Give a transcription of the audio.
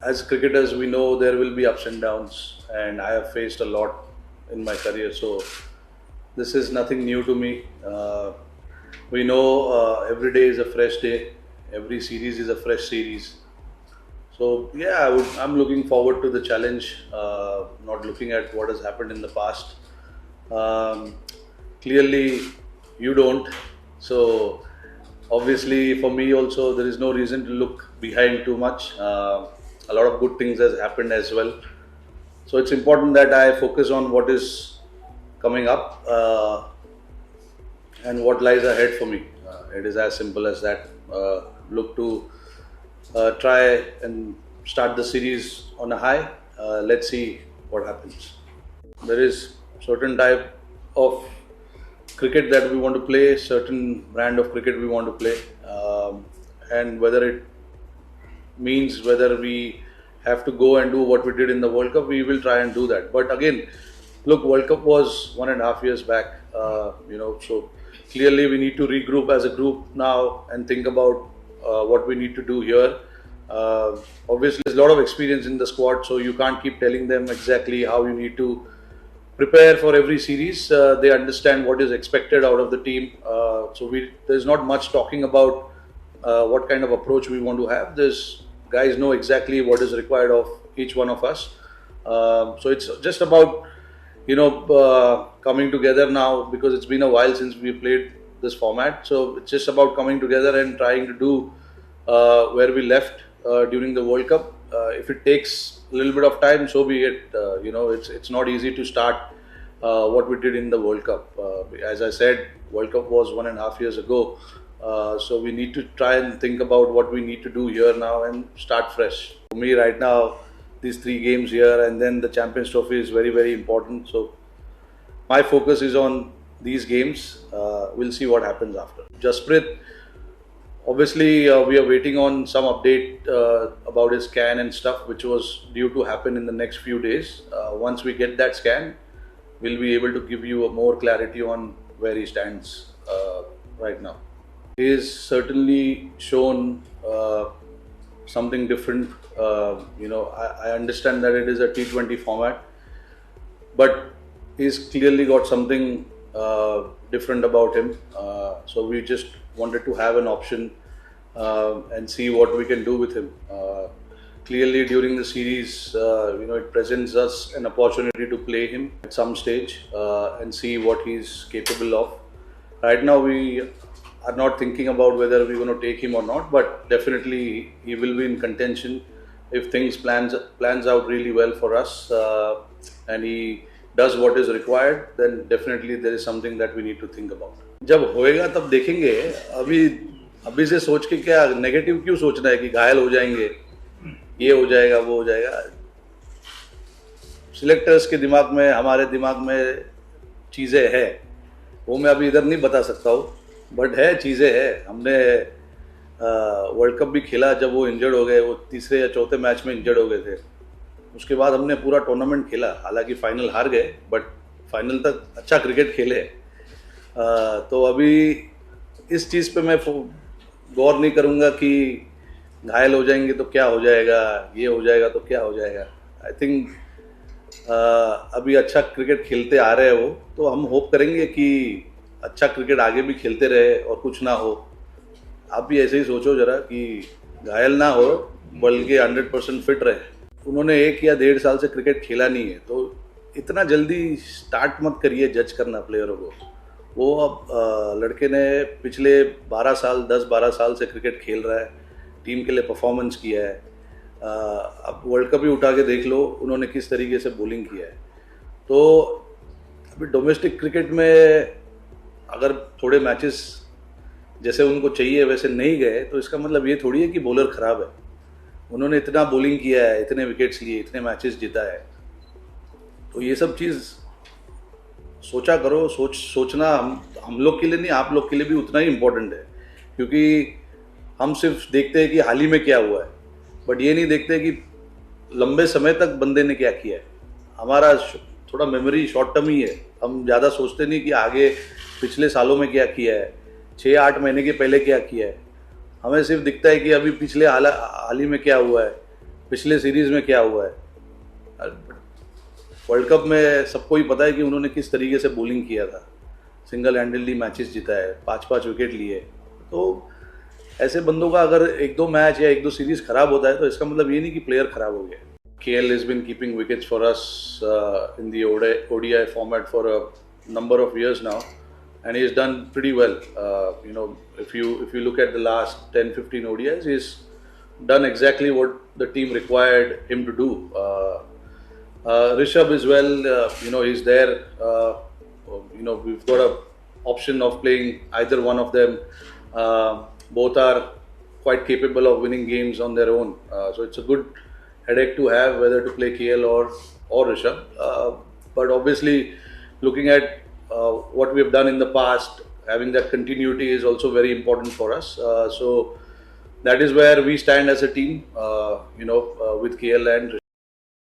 As cricketers, we know there will be ups and downs, and I have faced a lot in my career. So this is nothing new to me. We know every day is a fresh day. Every series is a fresh series. So yeah, I'm looking forward to the challenge. Not looking at what has happened in the past. Um, Clearly, you don't. So obviously, for me also, there is no reason to look behind too much. A lot of good things has happened as well. So it's important that I focus on what is coming up and what lies ahead for me. It is as simple as that. Look to try and start the series on a high. Let's see what happens. There is certain type of cricket that we want to play, certain brand of cricket we want to play, and whether it means whether we have to go and do what we did in the World Cup, we will try and do that. But again, look, World Cup was 1.5 years back, so clearly we need to regroup as a group now and think about what we need to do here. Obviously, there's a lot of experience in the squad, so you can't keep telling them exactly how you need to prepare for every series. They understand what is expected out of the team. There's not much talking about what kind of approach we want to have. There's guys know exactly what is required of each one of us. So it's just about coming together now, because it's been a while since we played this format. So it's just about coming together and trying to do where we left during the World Cup. If it takes a little bit of time, so be it. It's not easy to start what we did in the World Cup. As I said, World Cup was 1.5 years ago. So we need to try and think about what we need to do here now and start fresh. For me right now, these 3 games here and then the Champions Trophy is very, very important. So my focus is on these games. We'll see what happens after. Jasprit, obviously, we are waiting on some update about his scan and stuff, which was due to happen in the next few days. Once we get that scan, we'll be able to give you a more clarity on where he stands right now. He has certainly shown something different. I understand that it is a T20 format, but he's clearly got something different about him. So we just wanted to have an option and see what we can do with him. Clearly, during the series, it presents us an opportunity to play him at some stage and see what he's capable of. Right now, we are not thinking about whether we're going to take him or not, but definitely he will be in contention if things plans out really well for us and he does what is required. Then definitely there is something that we need to think about. जब होएगा तब देखेंगे. अभी अभी से सोच के क्या नेगेटिव क्यों सोचना है कि घायल हो जाएंगे, ये हो जाएगा, वो हो जाएगा. सिलेक्टर्स के दिमाग में, हमारे दिमाग में चीज़ें हैं, वो मैं अभी इधर नहीं बता सकता हूँ, बट है, चीज़ें हैं. हमने वर्ल्ड कप भी खेला जब वो इंजर्ड हो गए, वो तीसरे या चौथे मैच में इंजर्ड हो गए थे. उसके बाद हमने पूरा टूर्नामेंट खेला, हालांकि फाइनल हार गए, बट फाइनल तक अच्छा क्रिकेट खेले. तो अभी इस चीज़ पे मैं गौर नहीं करूँगा कि घायल हो जाएंगे तो क्या हो जाएगा, ये हो जाएगा तो क्या हो जाएगा. आई थिंक अभी अच्छा क्रिकेट खेलते आ रहे हैं वो, तो हम होप करेंगे कि अच्छा क्रिकेट आगे भी खेलते रहे और कुछ ना हो. आप भी ऐसे ही सोचो जरा कि घायल ना हो, बल्कि 100% फिट रहे. उन्होंने 1 या 1.5 साल से क्रिकेट खेला नहीं है, तो इतना जल्दी स्टार्ट मत करिए जज करना प्लेयरों को. वो अब लड़के ने पिछले 10-12 साल से क्रिकेट खेल रहा है, टीम के लिए परफॉर्मेंस किया है. अब वर्ल्ड कप ही उठा के देख लो उन्होंने किस तरीके से बॉलिंग किया है. तो अभी डोमेस्टिक क्रिकेट में अगर थोड़े मैचेस जैसे उनको चाहिए वैसे नहीं गए, तो इसका मतलब ये थोड़ी है कि बॉलर ख़राब है. उन्होंने इतना बॉलिंग किया है, इतने विकेट्स लिए, इतने मैचेस जीता है. तो ये सब चीज़ सोचा करो. सोचना हम लोग के लिए नहीं, आप लोग के लिए भी उतना ही इम्पोर्टेंट है, क्योंकि हम सिर्फ देखते हैं कि हाल ही में क्या हुआ है, बट ये नहीं देखते कि लंबे समय तक बंदे ने क्या किया है. हमारा थोड़ा मेमोरी शॉर्ट टर्म ही है. हम ज़्यादा सोचते नहीं कि आगे पिछले सालों में क्या किया है, 6-8 महीने के पहले क्या किया है. हमें सिर्फ दिखता है कि अभी पिछले हाल ही में क्या हुआ है. पिछले सीरीज में क्या हुआ है। वर्ल्ड कप में सबको ही पता है कि उन्होंने किस तरीके से बॉलिंग किया था, सिंगल हैंडली मैचेस जीता है, 5-5 विकेट लिए। तो ऐसे बंदों का अगर 1-2 मैच या 1-2 सीरीज खराब होता है तो इसका मतलब ये नहीं कि प्लेयर खराब हो गया। KL has been keeping wickets for us in the ODI format for a number of years now, and he's done pretty well. If you look at the last 10-15 ODIs, he's done exactly what the team required him to do. Rishabh as well, he's there. We've got a option of playing either one of them. Both are quite capable of winning games on their own. So it's a good headache to have whether to play KL or Rishabh. But obviously, looking at what we have done in the past, having that continuity is also very important for us. So that is where we stand as a team, with KL and Rishabh.